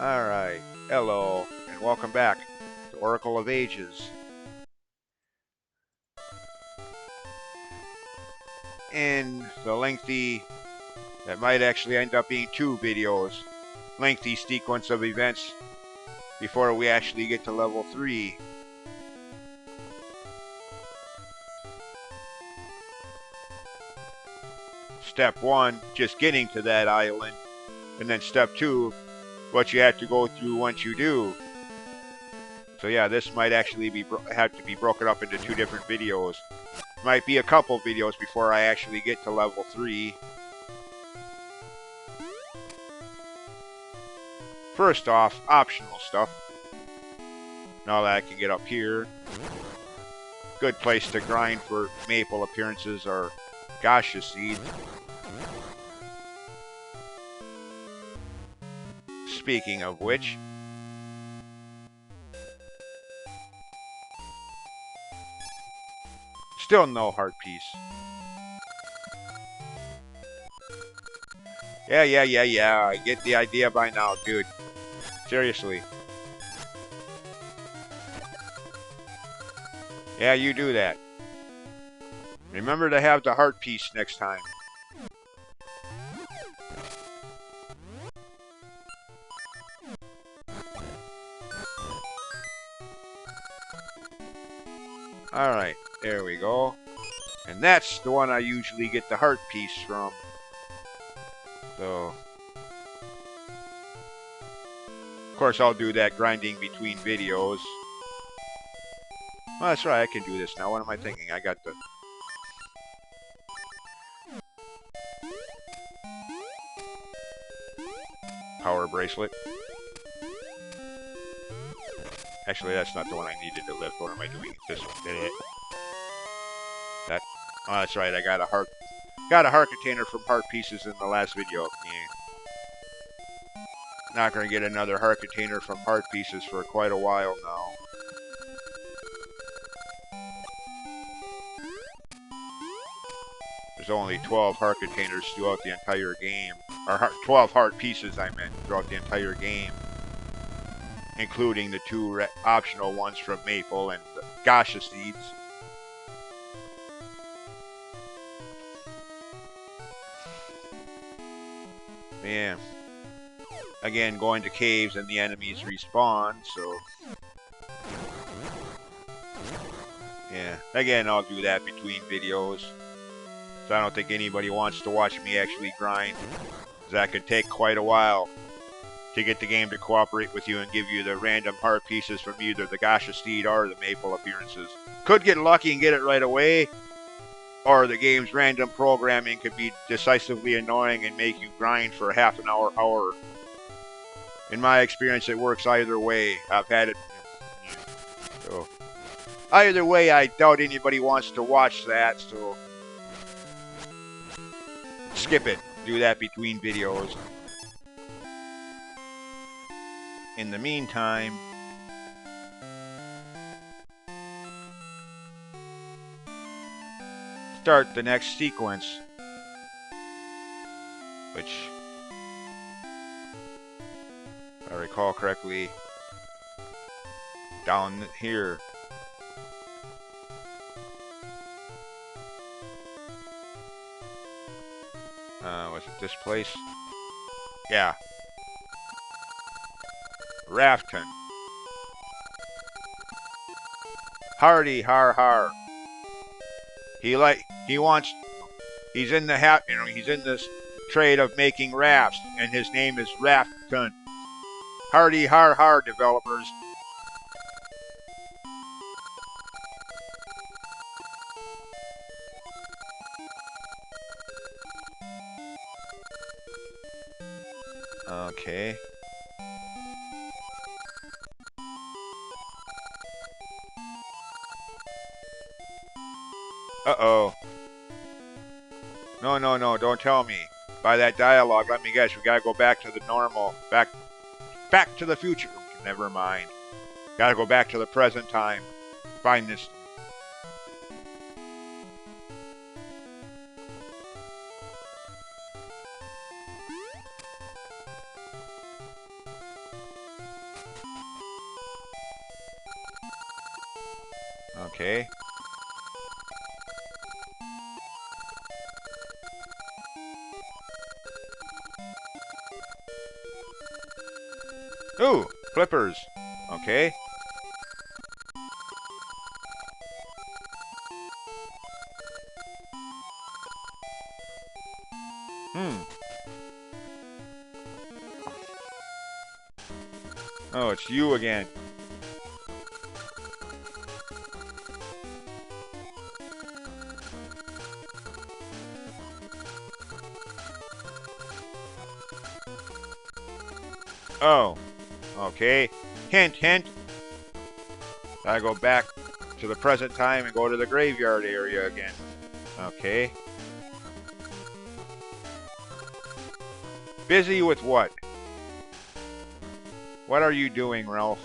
Alright, hello, and welcome back to Oracle of Ages. In the lengthy, that might actually end up being 2 videos, lengthy sequence of events before we actually get to level 3. Step 1, just getting to that island, and then step 2, what you have to go through once you do. So yeah, this might actually have to be broken up into 2 different videos. Might be a couple videos before I actually get to level 3. First off, optional stuff. Now that I can get up here. Good place to grind for maple appearances are Gasha seeds. Speaking of which, still no heart piece. Yeah, I get the idea by now, dude. Seriously. Yeah, you do that. Remember to have the heart piece next time. Alright, there we go. And that's the one I usually get the heart piece from. So, of course, I'll do that grinding between videos. Well, that's right, I can do this now. What am I thinking? I got the... power bracelet. Actually, that's not the one I needed to lift. What am I doing? This one did it. That... oh, that's right, I got a heart... got a heart container from heart pieces in the last video. Yeah. Not gonna get another heart container from heart pieces for quite a while now. There's only 12 heart containers throughout the entire game. Or 12 heart pieces, I meant, throughout the entire game. Including the 2 optional ones from Maple and the Gasha seeds. Yeah. Again, going to caves and the enemies respawn, so... yeah. Again, I'll do that between videos. So I don't think anybody wants to watch me actually grind. Because that could take quite a while to get the game to cooperate with you and give you the random heart pieces from either the Gasha seed or the Maple appearances. Could get lucky and get it right away, or the game's random programming could be decisively annoying and make you grind for half an hour. In my experience, it works either way. I've had it. So, either way, I doubt anybody wants to watch that, so skip it. Do that between videos. In the meantime, start the next sequence, which, if I recall correctly, down here. Was it this place? Yeah. Rafton. Hardy har har. He's in the he's in this trade of making rafts, and his name is Rafton. Hardy har har, developers. Okay. Uh-oh. No, don't tell me. By that dialogue, let me guess, we gotta go back to the normal, back to the future. Never mind. Gotta go back to the present time. Find this. Okay. Ooh, flippers. Okay. Oh, it's you again. Oh, okay. Hint, hint. I go back to the present time and go to the graveyard area again. Okay. Busy with what? What are you doing, Ralph?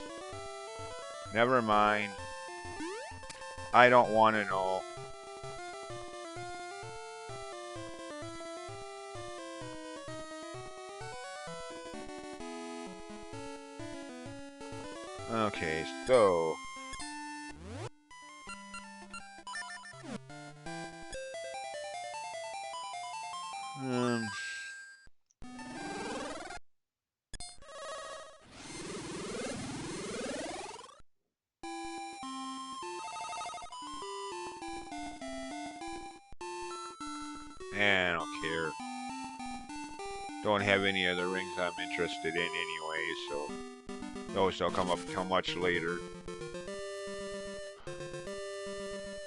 Never mind. I don't want to know. Okay, so... Um... I don't care. Don't have any other rings I'm interested in anyway, so... Those will come up till much later.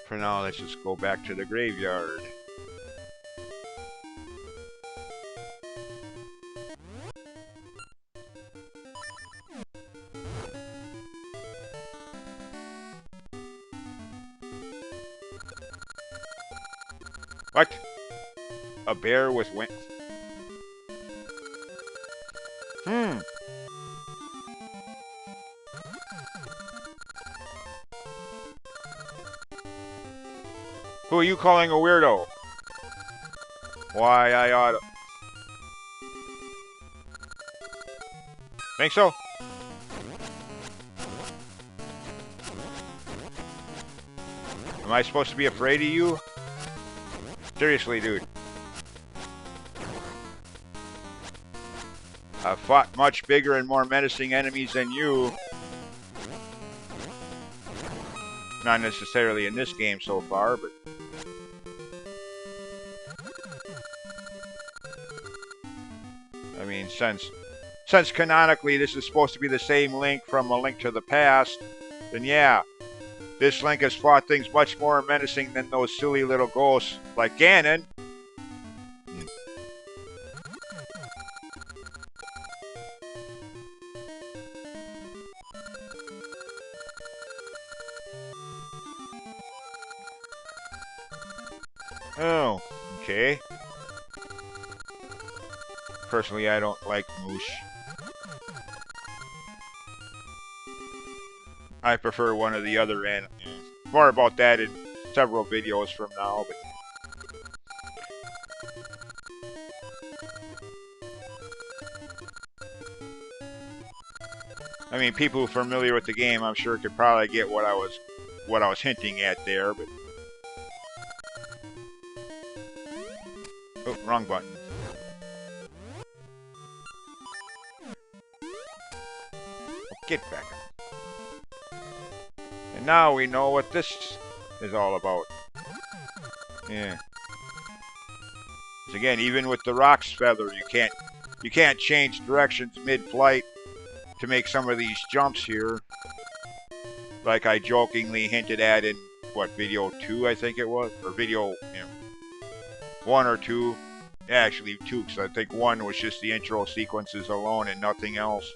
For now, let's just go back to the graveyard. What? A bear with wings? Who are you calling a weirdo? Why, I oughta... Think so? Am I supposed to be afraid of you? Seriously, dude. I've fought much bigger and more menacing enemies than you. Not necessarily in this game so far, but... I mean, since canonically this is supposed to be the same Link from A Link to the Past, then yeah, this Link has fought things much more menacing than those silly little ghosts like Ganon. Oh, okay. Personally, I don't like Moosh. I prefer one of the other animals. More about that in several videos from now, but... I mean, people familiar with the game, I'm sure, could probably get what I was hinting at there, but... Oh, wrong button. Get back. And now we know what this is all about. Yeah. Because again, even with the Rock's Feather, you can't change directions mid-flight to make some of these jumps here. Like I jokingly hinted at in, what, video 2, I think it was? Or video, 1 or 2. Yeah, actually 2, because I think 1 was just the intro sequences alone and nothing else.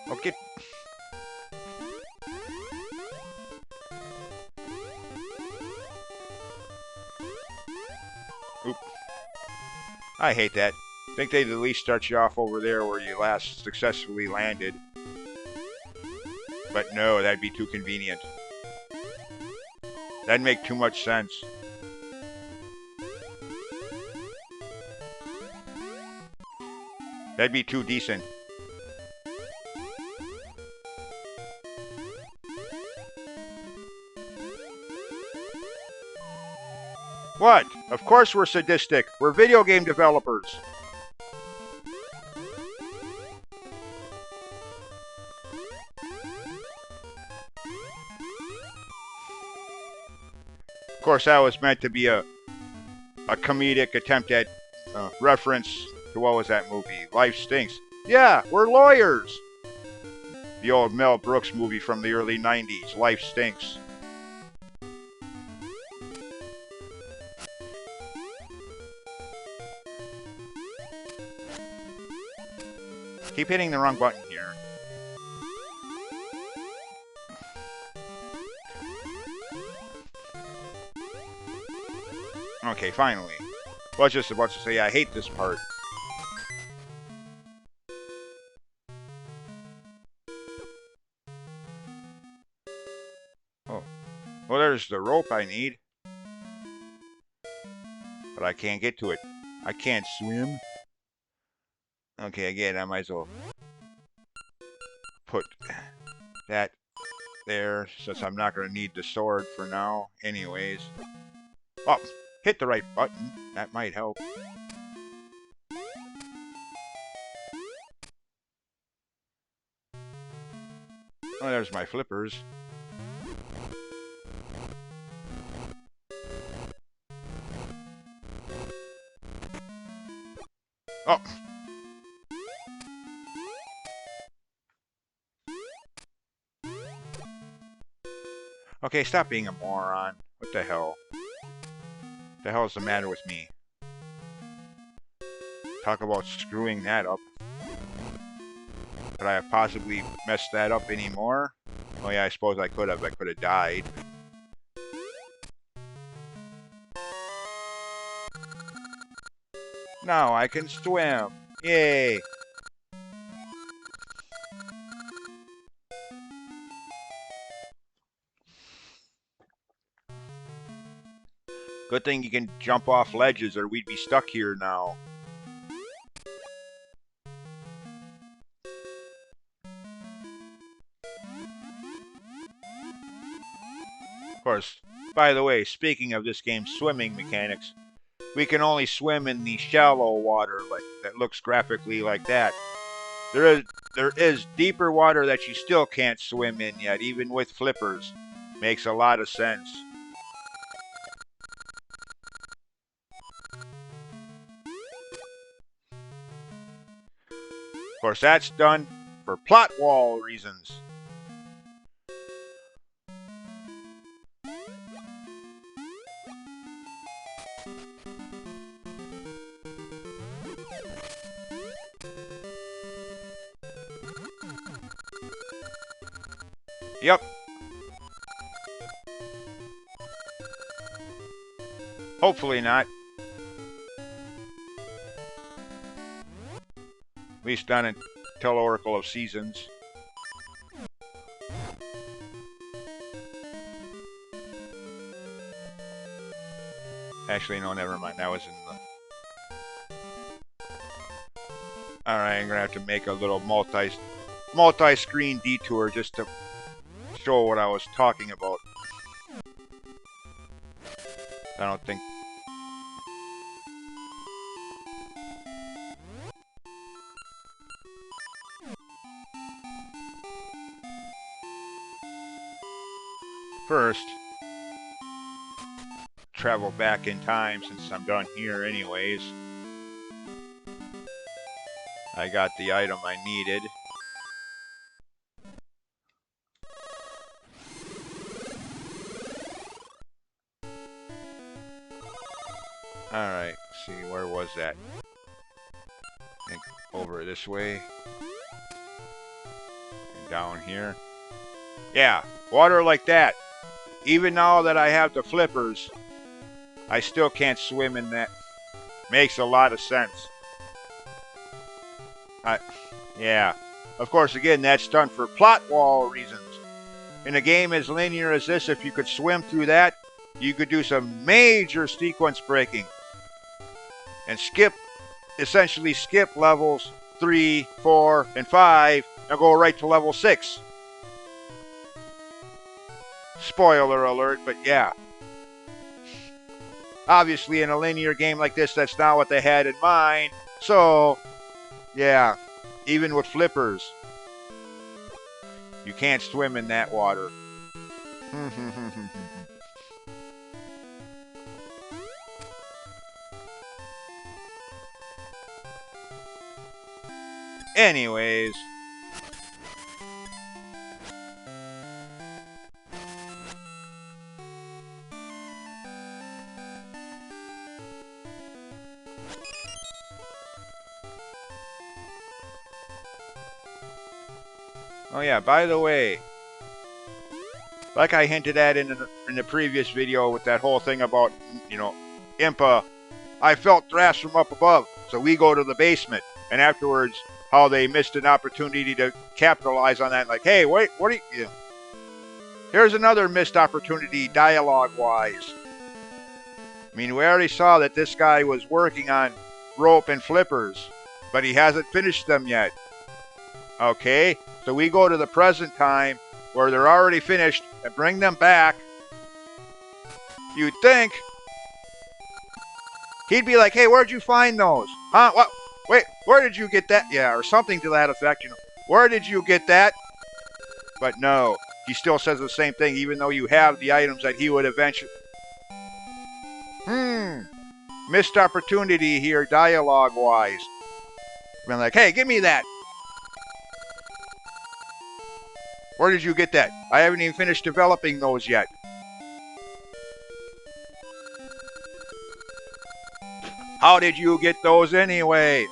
Okay. Oop. I hate that. I think they'd at least start you off over there where you last successfully landed. But no, that'd be too convenient. That'd make too much sense. That'd be too decent. What? Of course we're sadistic. We're video game developers. Of course, that was meant to be a comedic attempt at reference to what was that movie? Life Stinks. Yeah, we're lawyers. The old Mel Brooks movie from the early 90s, Life Stinks. Keep hitting the wrong button here. Okay, finally. Well, I was just about to say I hate this part. Oh. Well, there's the rope I need. But I can't get to it. I can't swim. Okay, again, I might as well put that there, since I'm not going to need the sword for now anyways. Oh, hit the right button. That might help. Oh, there's my flippers. Oh! Okay, stop being a moron. What the hell? What the hell is the matter with me? Talk about screwing that up. Could I have possibly messed that up anymore? Oh yeah, I suppose I could have. I could have died. Now I can swim. Yay! Good thing you can jump off ledges or we'd be stuck here now. Of course, by the way, speaking of this game's swimming mechanics, we can only swim in the shallow water that looks graphically like that. There is deeper water that you still can't swim in yet, even with flippers. Makes a lot of sense. Of course, that's done for plot wall reasons. Yep. Hopefully not. At least not until Oracle of Seasons. Actually, no, never mind. That was in the... Alright, I'm gonna have to make a little multi-screen detour just to show what I was talking about. I don't think... First, travel back in time since I'm done here anyways. I got the item I needed. Alright, see, where was that? I think over this way. And down here. Yeah, water like that. Even now that I have the flippers, I still can't swim in that. Makes a lot of sense. Yeah. Of course, again, that's done for plot wall reasons. In a game as linear as this, if you could swim through that, you could do some major sequence breaking. And essentially skip levels 3, 4, and 5, and go right to level 6. Spoiler alert, but yeah. Obviously, in a linear game like this, that's not what they had in mind. So, yeah, even with flippers, you can't swim in that water. Anyways. Oh yeah, by the way, like I hinted at in the previous video with that whole thing about, Impa, I felt thrust from up above, so we go to the basement. And afterwards, how they missed an opportunity to capitalize on that. Like, hey, wait, what are you... Here's another missed opportunity, dialogue-wise. I mean, we already saw that this guy was working on rope and flippers, but he hasn't finished them yet. Okay, so we go to the present time, where they're already finished, and bring them back. You'd think he'd be like, hey, where'd you find those? Huh? What? Wait, where did you get that? Yeah, or something to that effect, Where did you get that? But no, he still says the same thing, even though you have the items that he would eventually... Missed opportunity here, dialogue-wise. Been like, hey, give me that. Where did you get that? I haven't even finished developing those yet. How did you get those anyway?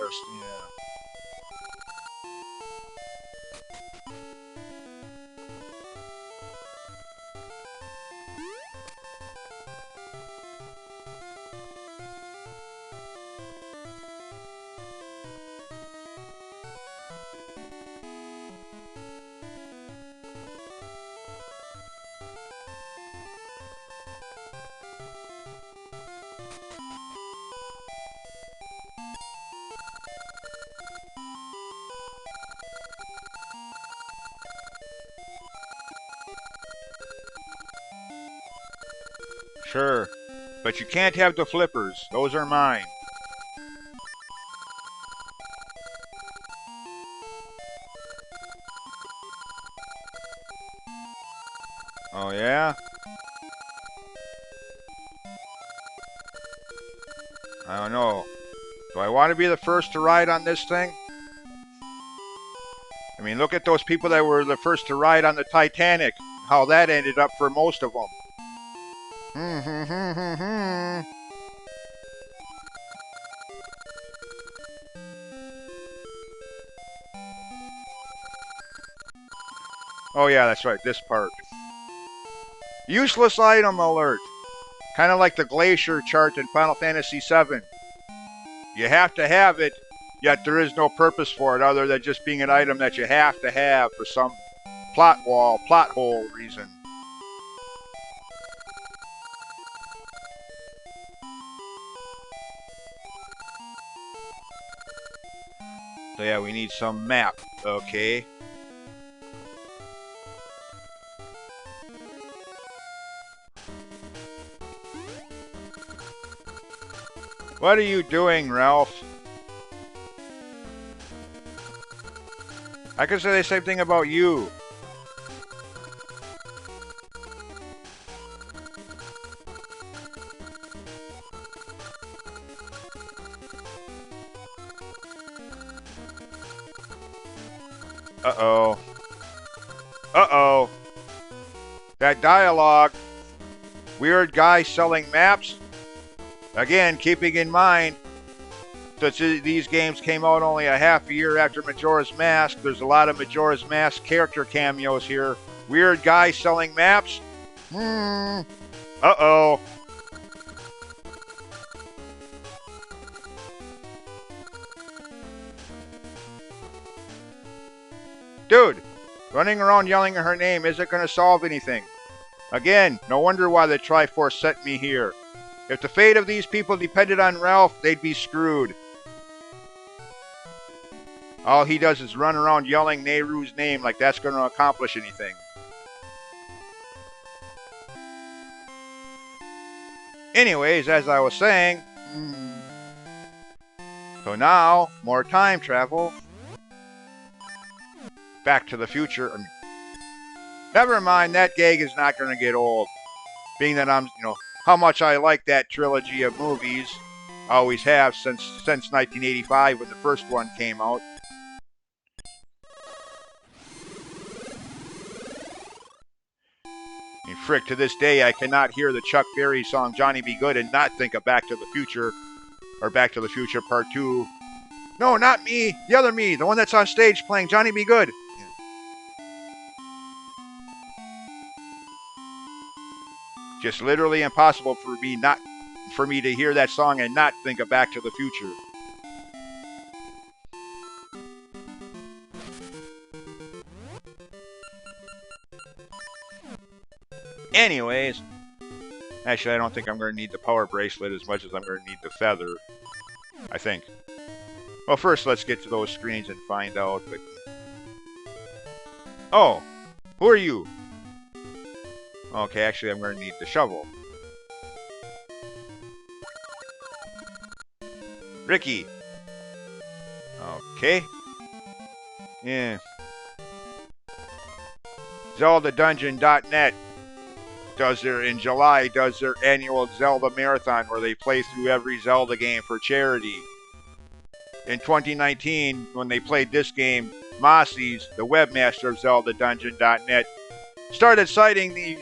Sure, but you can't have the flippers. Those are mine. Oh, yeah? I don't know. Do I want to be the first to ride on this thing? I mean, look at those people that were the first to ride on the Titanic. How that ended up for most of them. Oh yeah, that's right, this part. Useless item alert. Kind of like the glacier chart in Final Fantasy VII. You have to have it, yet there is no purpose for it other than just being an item that you have to have for some plot hole reason. So yeah, we need some map, okay. What are you doing, Ralph? I could say the same thing about you. Uh-oh. Uh-oh. That dialogue. Weird guy selling maps. Again, keeping in mind that these games came out only a half a year after Majora's Mask. There's a lot of Majora's Mask character cameos here. Weird guy selling maps. Uh-oh. Dude, running around yelling at her name isn't going to solve anything. Again, no wonder why the Triforce sent me here. If the fate of these people depended on Ralph, they'd be screwed. All he does is run around yelling Nehru's name like that's going to accomplish anything. Anyways, as I was saying, so now, more time travel. Back to the Future. Never mind, that gag is not going to get old. Being that I'm, how much I like that trilogy of movies. Always have since 1985 when the first one came out. And frick, to this day, I cannot hear the Chuck Berry song Johnny Be Good and not think of Back to the Future, or Back to the Future Part 2. No, not me, the other me, the one that's on stage playing Johnny Be Good. Just literally impossible for me to hear that song and not think of Back to the Future. Anyways, actually I don't think I'm going to need the power bracelet as much as I'm going to need the feather. I think. Well, first let's get to those screens and find out. But oh, who are you? Okay, actually I'm going to need the shovel. Ricky. Okay. Yeah. ZeldaDungeon.net in July does their annual Zelda Marathon where they play through every Zelda game for charity. In 2019, when they played this game, Mossies, the webmaster of ZeldaDungeon.net, started citing the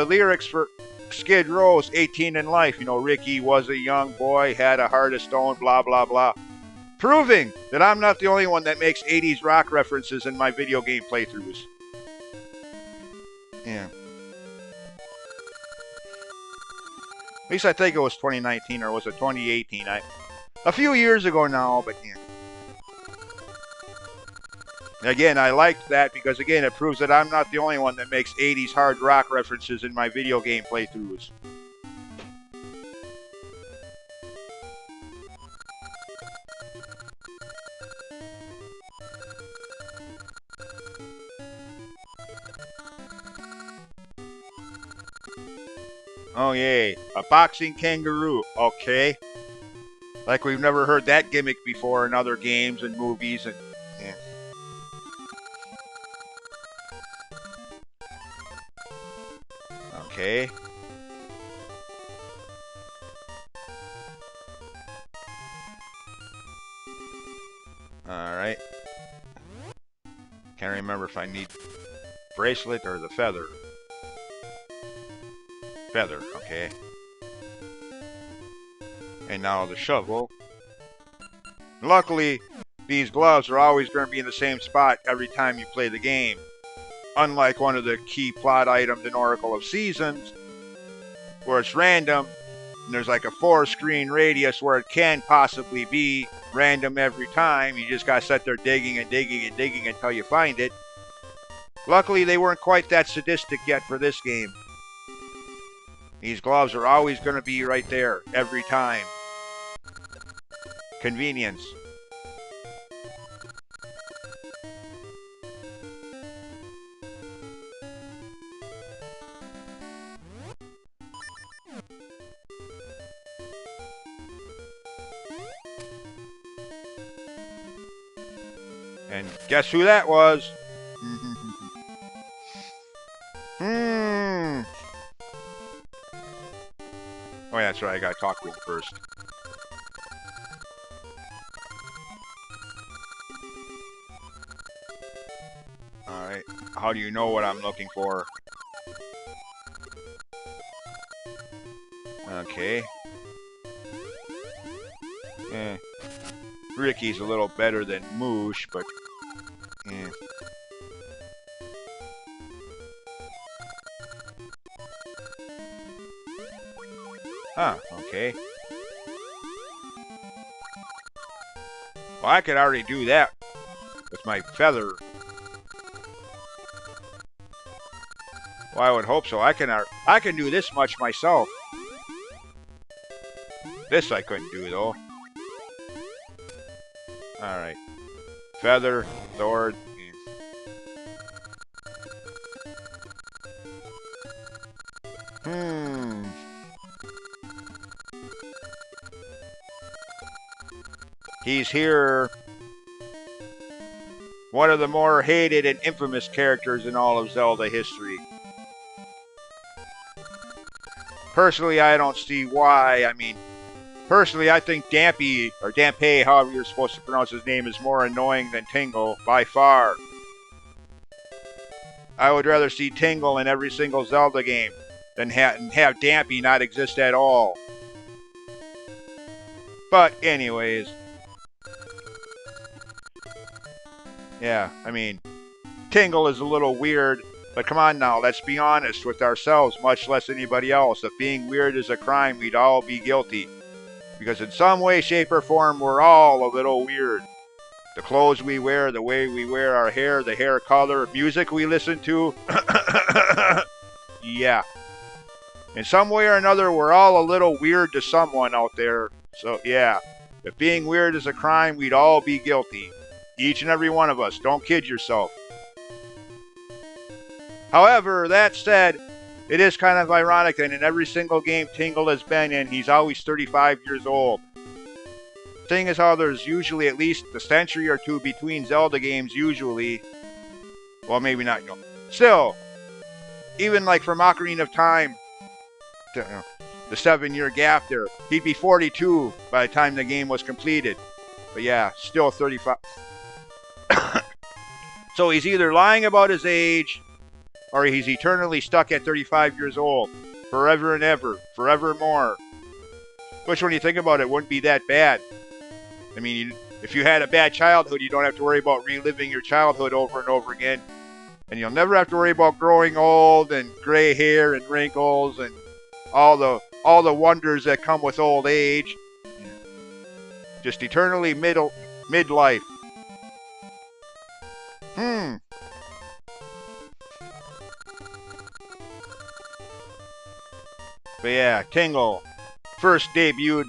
lyrics for Skid Row's 18 in Life. Ricky was a young boy, had a heart of stone, blah, blah, blah. Proving that I'm not the only one that makes 80s rock references in my video game playthroughs. Yeah. At least I think it was 2019, or was it 2018? A few years ago now, but yeah. Again, I liked that because, again, it proves that I'm not the only one that makes 80s hard rock references in my video game playthroughs. Oh, yay. A boxing kangaroo. Okay. Like we've never heard that gimmick before in other games and movies and... yeah. Okay. Alright. Can't remember if I need bracelet or the feather. Feather, okay. And now the shovel. Luckily, these gloves are always going to be in the same spot every time you play the game. Unlike one of the key plot items in Oracle of Seasons, where it's random, and there's like a 4-screen radius where it can possibly be random every time. You just gotta sit there digging and digging and digging until you find it. Luckily, they weren't quite that sadistic yet for this game. These gloves are always going to be right there, every time. Convenience. And guess who that was? Oh yeah, that's right, I gotta talk to him first. Alright, how do you know what I'm looking for? Okay. Ricky's a little better than Moosh, but... Huh, okay. Well, I could already do that with my feather. Well, I would hope so. I can do this much myself. This I couldn't do, though. Alright. Feather, sword. He's here. One of the more hated and infamous characters in all of Zelda history. Personally, I don't see why. I mean, personally, I think Dampé, or Dampé, however you're supposed to pronounce his name, is more annoying than Tingle, by far. I would rather see Tingle in every single Zelda game than have Dampé not exist at all. But anyways. Yeah, I mean, Tingle is a little weird, but come on now, let's be honest with ourselves, much less anybody else. If being weird is a crime, we'd all be guilty. Because in some way, shape, or form, we're all a little weird. The clothes we wear, the way we wear our hair, the hair color, music we listen to. Yeah. In some way or another, we're all a little weird to someone out there. So, yeah. If being weird is a crime, we'd all be guilty. Each and every one of us. Don't kid yourself. However, that said, it is kind of ironic that in every single game Tingle has been in, he's always 35 years old. Seeing as how there's usually at least a century or two between Zelda games, usually. Well, maybe not. Still, even like from Ocarina of Time, the 7-year gap there, he'd be 42 by the time the game was completed. But yeah, still 35. So he's either lying about his age, or he's eternally stuck at 35 years old. Forever and ever. Forevermore. Which, when you think about it, wouldn't be that bad. I mean, if you had a bad childhood, you don't have to worry about reliving your childhood over and over again. And you'll never have to worry about growing old and gray hair and wrinkles and all the wonders that come with old age. Just eternally midlife. But yeah, Tingle first debuted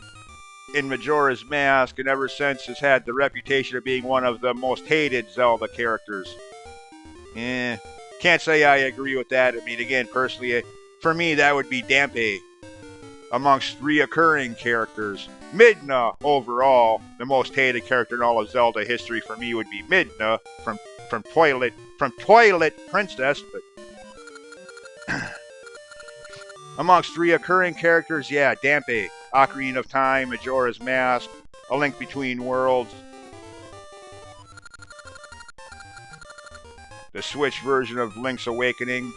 in Majora's Mask and ever since has had the reputation of being one of the most hated Zelda characters. Can't say I agree with that. I mean, again, personally, for me, that would be Dampé. Amongst reoccurring characters, Midna, overall, the most hated character in all of Zelda history for me would be Midna from Twilight Princess, but amongst reoccurring characters, yeah, Dampé, Ocarina of Time, Majora's Mask, A Link Between Worlds, the Switch version of Link's Awakening.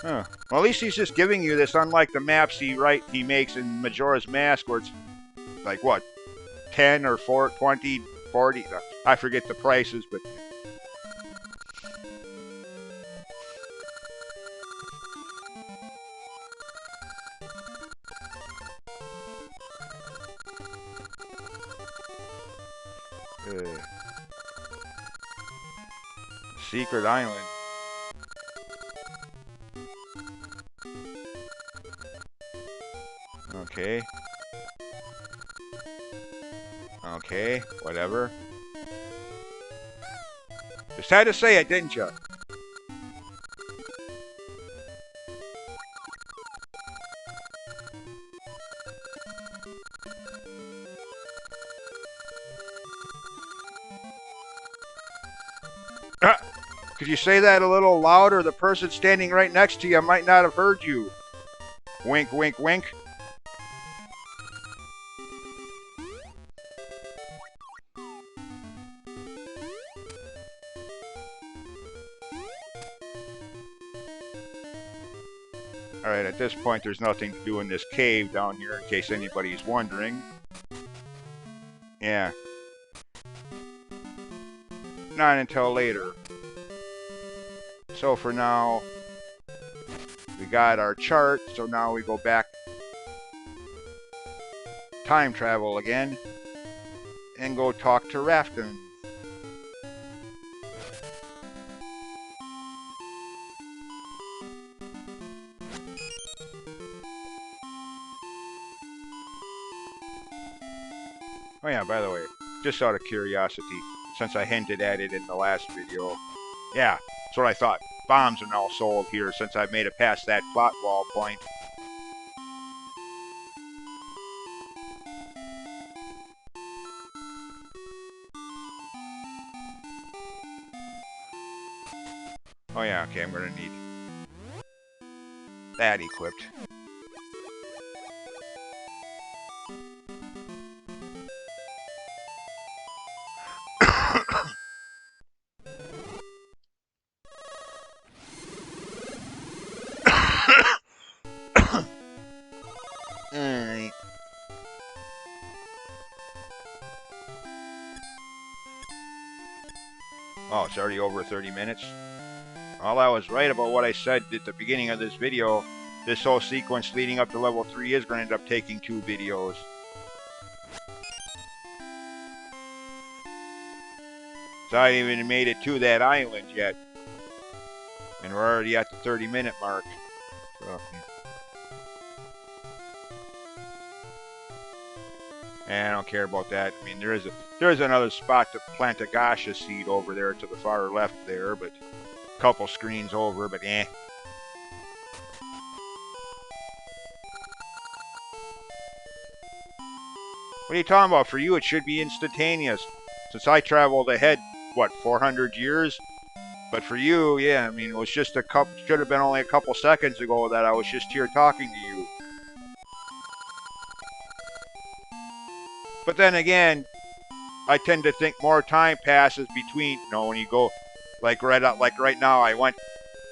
Huh. Well, at least he's just giving you this, unlike the maps he makes in Majora's Mask, where it's like, what, 10 or 4, 20, 40? I forget the prices, but... Secret Island. Okay. Okay, whatever. Just had to say it, didn't you? Could you say that a little louder? The person standing right next to you might not have heard you. Wink, wink, wink. Alright, at this point there's nothing to do in this cave down here, in case anybody's wondering. Yeah. Not until later. So for now, we got our chart, so now we go back, time travel again, and go talk to Rafton. Oh yeah, by the way, just out of curiosity, since I hinted at it in the last video, yeah, that's what I thought. Bombs are now sold here since I've made it past that plot wall point. Oh yeah, okay, I'm gonna need that equipped. Alright. Oh, it's already over 30 minutes? Well, I was right about what I said at the beginning of this video. This whole sequence leading up to level 3 is going to end up taking 2 videos. So I haven't even made it to that island yet. And we're already at the 30-minute mark. So, I don't care about that. I mean, there is another spot to plant a Gasha seed over there to the far left there, but a couple screens over, but eh. What are you talking about? For you, it should be instantaneous. Since I traveled ahead, what, 400 years? But for you, yeah, I mean, it was just should have been only a couple seconds ago that I was just here talking to you. But then again, I tend to think more time passes between, when you go, like right now, I went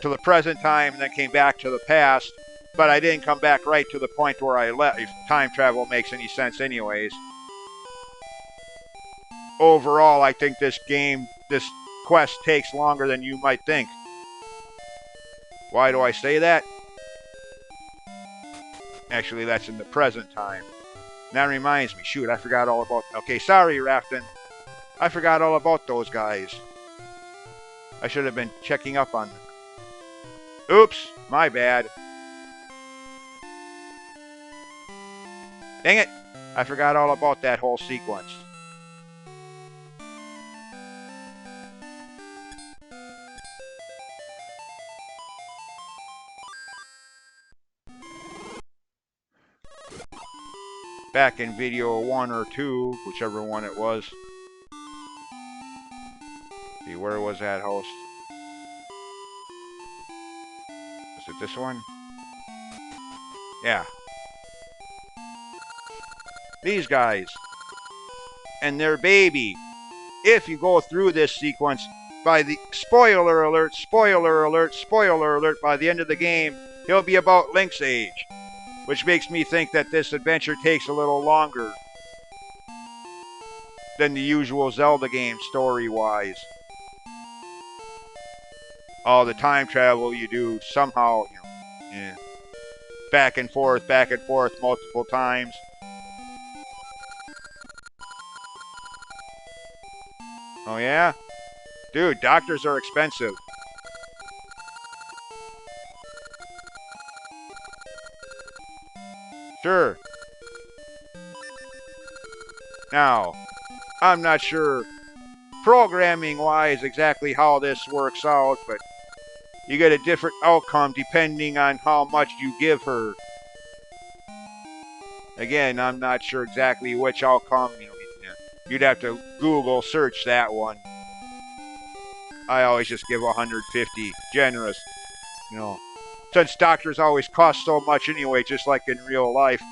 to the present time and then came back to the past, but I didn't come back right to the point where I left, if time travel makes any sense anyways. Overall, I think this quest takes longer than you might think. Why do I say that? Actually, that's in the present time. And that reminds me, shoot, I forgot all about... Okay, sorry, Rafton. I forgot all about those guys. I should have been checking up on them. Oops, my bad. Dang it, I forgot all about that whole sequence. Back in video 1 or 2, whichever one it was. See, where was that host? Was it this one? Yeah. These guys. And their baby. If you go through this sequence, by the... Spoiler alert, spoiler alert, spoiler alert, by the end of the game, he'll be about Link's age. Which makes me think that this adventure takes a little longer than the usual Zelda game story-wise. All the time travel you do somehow, back and forth multiple times. Oh yeah? Dude, doctors are expensive. Sure. Now, I'm not sure programming-wise exactly how this works out, but you get a different outcome depending on how much you give her. Again, I'm not sure exactly which outcome. You'd have to Google search that one. I always just give 150, generous. Since doctors always cost so much anyway, just like in real life.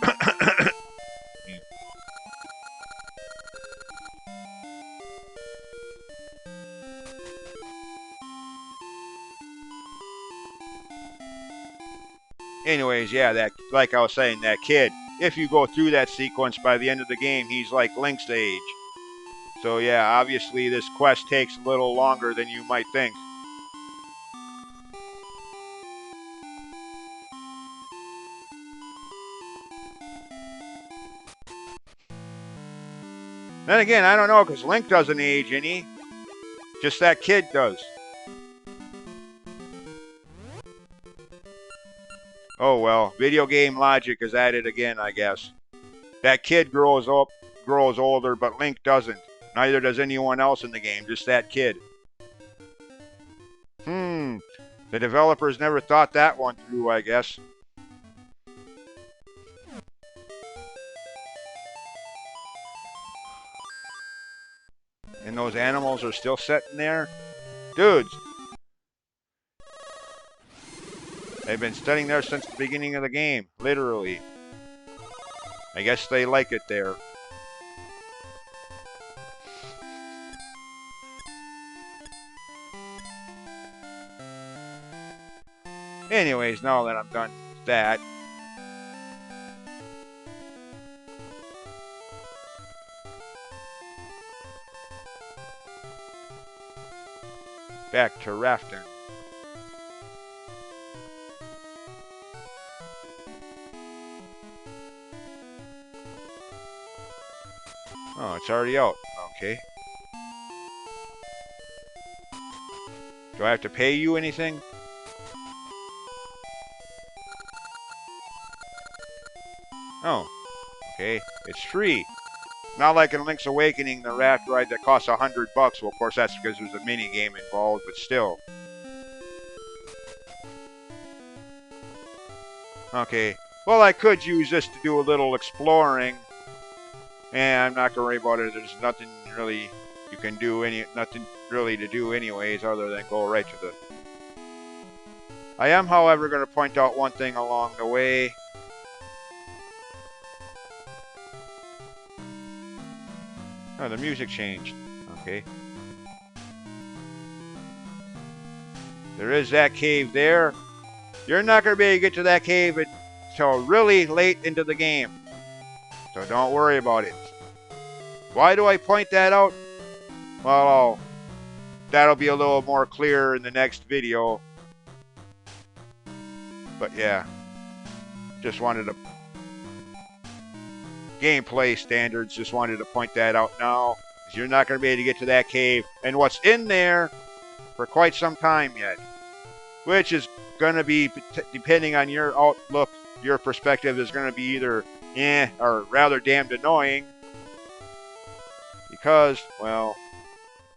Anyways, yeah, like I was saying, that kid, if you go through that sequence by the end of the game, he's like Link's age. So yeah, obviously this quest takes a little longer than you might think. Then again, I don't know, because Link doesn't age any. Just that kid does. Oh well, video game logic is at it again, I guess. That kid grows up grows older, but Link doesn't. Neither does anyone else in the game, just that kid. The developers never thought that one through, I guess. And those animals are still sitting there? Dudes! They've been sitting there since the beginning of the game, literally. I guess they like it there. Anyways, now that I'm done with that, back to rafting. Oh, it's already out. Okay. Do I have to pay you anything? Oh, okay. It's free. Not like in Link's Awakening, the raft ride that costs $100. Well, of course, that's because there's a mini game involved, but still. Okay. Well, I could use this to do a little exploring. And I'm not going to worry about it. There's nothing really you can do, nothing really to do anyways, other than go right to the... I am, however, going to point out one thing along the way. Oh, the music changed. Okay. There is that cave there. You're not going to be able to get to that cave until really late into the game. So don't worry about it. Why do I point that out? Well, that'll be a little more clear in the next video. But yeah. Just wanted to... Gameplay standards, just wanted to point that out now. You're not going to be able to get to that cave and what's in there for quite some time yet. Which is going to be, depending on your outlook, your perspective, is going to be either or rather damned annoying. Because, well,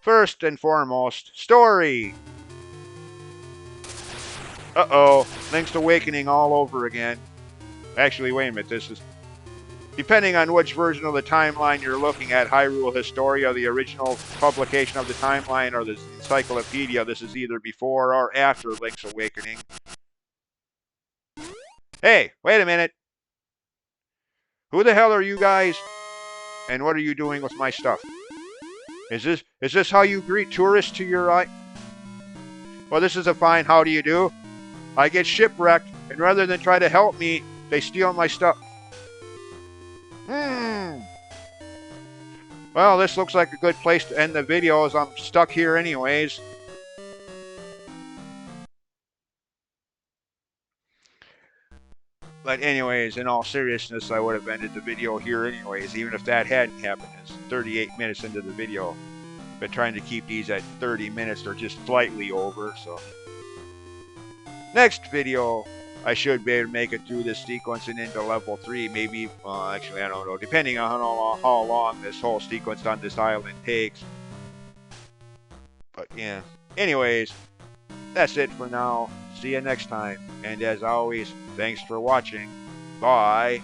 first and foremost, story. Uh-oh, Link's Awakening all over again. Actually, wait a minute, this is... Depending on which version of the timeline you're looking at, Hyrule Historia, the original publication of the timeline, or the encyclopedia, this is either before or after Link's Awakening. Hey, wait a minute. Who the hell are you guys? And what are you doing with my stuff? Is this how you greet tourists to your eye? Well, this is a fine how do you do. I get shipwrecked, and rather than try to help me, they steal my stuff. Well, this looks like a good place to end the video as I'm stuck here anyways. But anyways, in all seriousness, I would have ended the video here anyways, even if that hadn't happened. It's 38 minutes into the video. Been trying to keep these at 30 minutes or just slightly over, so. Next video, I should be able to make it through this sequence and into level 3, maybe, well, actually, I don't know, depending on how long this whole sequence on this island takes. But, yeah. Anyways, that's it for now. See you next time. And as always, thanks for watching. Bye.